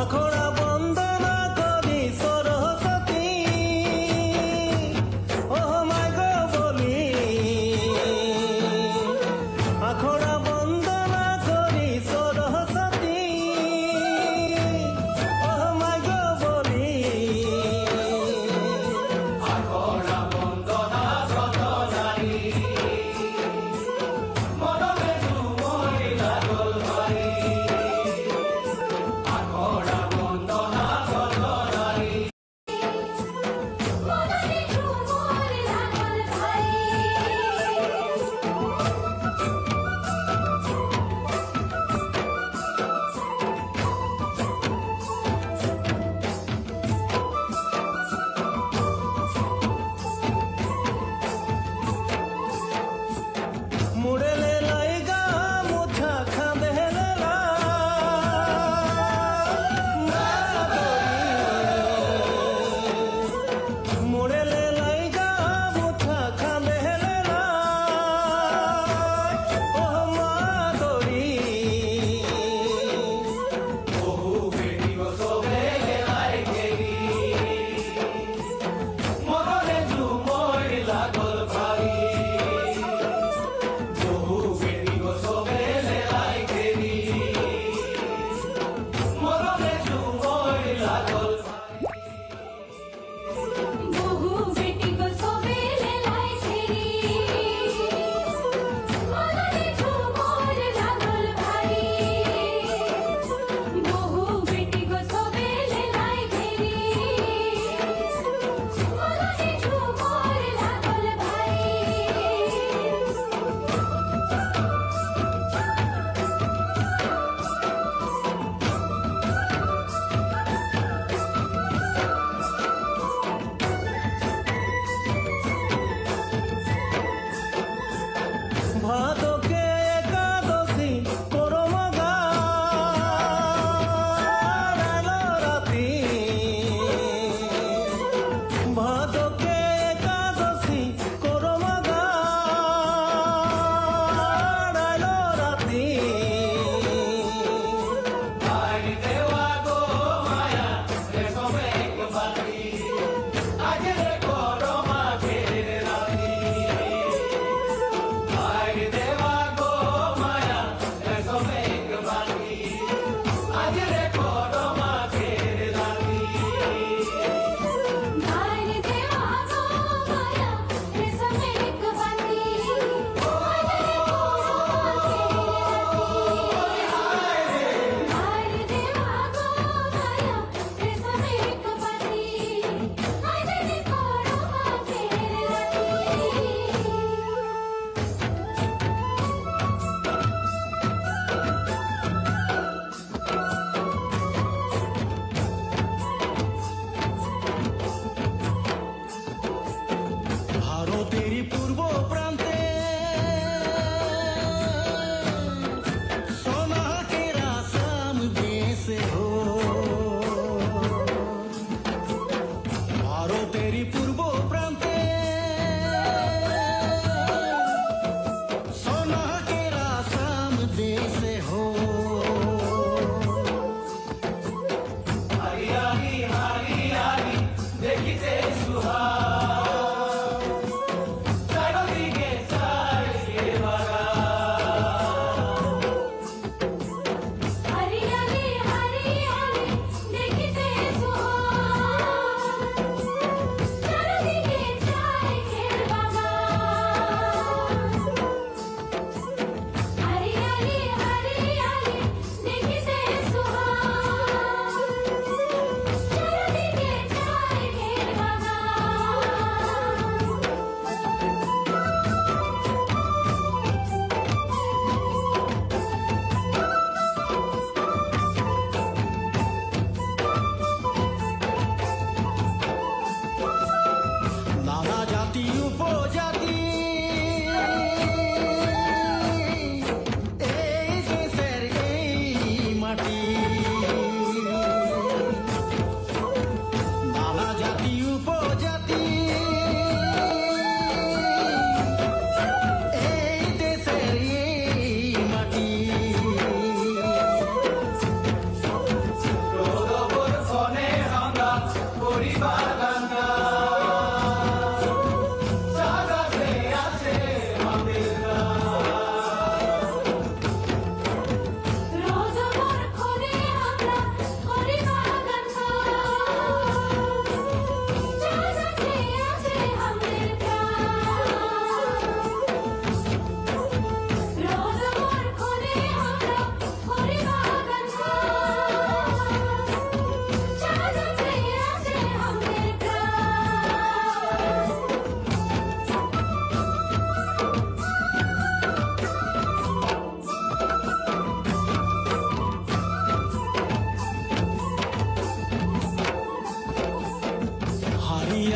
আখড়া বন্দনা করি সরস্বতী, ও মাই গো বলি। আখড়া বন্দনা করি সরস্বতী, ও মাই গো বলি। আখড়া বন্দনা কত নারী, মনমে তুমরি লাগল ভারী। আখড়া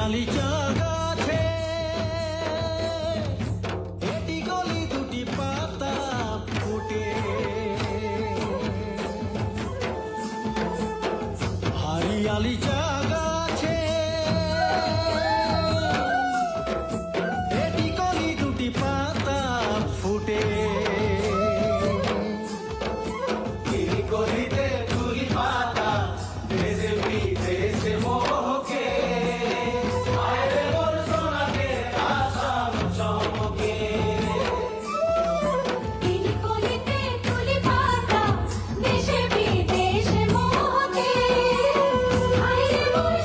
হারিয়ালি চা গাছে এটি কলি দুটি পাতা ফুটে হারিয়ালি চা গাছে এটি কলি দুটি পাতা ফুটে এই গলিতে তুলি পাতা দেশে বিদেশে মোহকে আরে মোর সোনাকে আসাম চমকে এই কলিতে তুলি পাতা দেশে বিদেশে মোহকে হায়রে মোর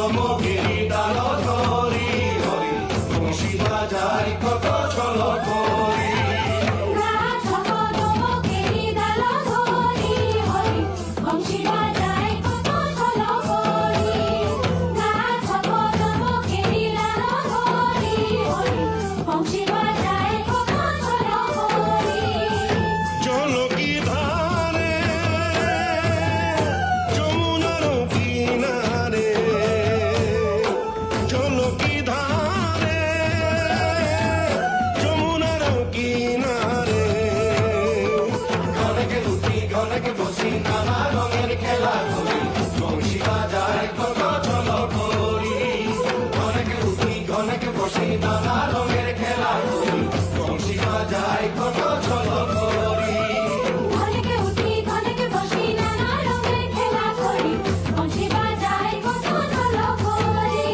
দমকেরি ডাল ধরি হরি বংশী বাজাই কত ছল করি গাছ পদমকেরি ডাল ধরি হরি বংশী বাজায় কত ছল করি গাছ পদমকেরি ডাল ধরি হরি বংশী বাজায় কত ছল করি জলকি ধারে যমুনার কিনারে জলকি ধারে যমুনার কিনারে ঘনকে লুটি ঘনকে বসি নানা রঙের খেলা করি বংশী বাজায় কত ছল করি ঘনকে লুটি ঘনকে বসি নানা রঙের খেলা করি বংশী বাজায় কত ছল করি ঘনকে উঠি ঘনকে বসি নানা রঙের খেলা করি বংশী বাজায় কত ছল করি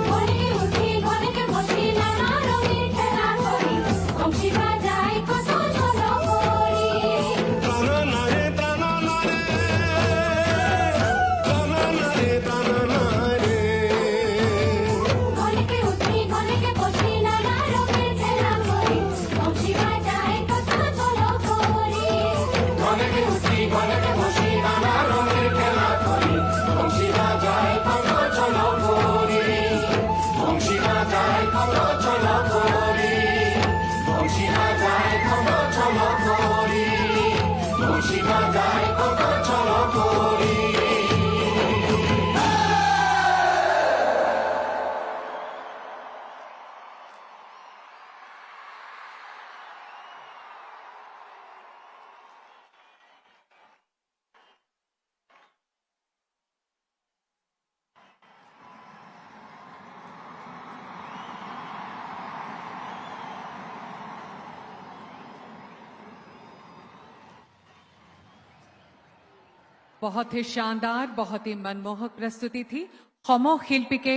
ঘনকে উঠি ঘনকে বসি নানা রঙের খেলা করি বংশী বাজায় কত ছল করি তানানারে তানানারে তানানারে তানানারে ঘনকে উঠি ঘনকে বসি নানা রঙের খেলা করি বংশী বাজায় কত ছল করি ঘনকে উঠি ঘনকে বসি নানা রঙের খেলা করি বংশী বাজায় কত ছল করি বংশী বাজায় কত ছল করি বংশী বাজায় কত ছল করি বংশী বাজায় কত ছল করি बहुत ही शानदार बहुत ही मनमोहक प्रस्तुति थी खमो शिल्पी के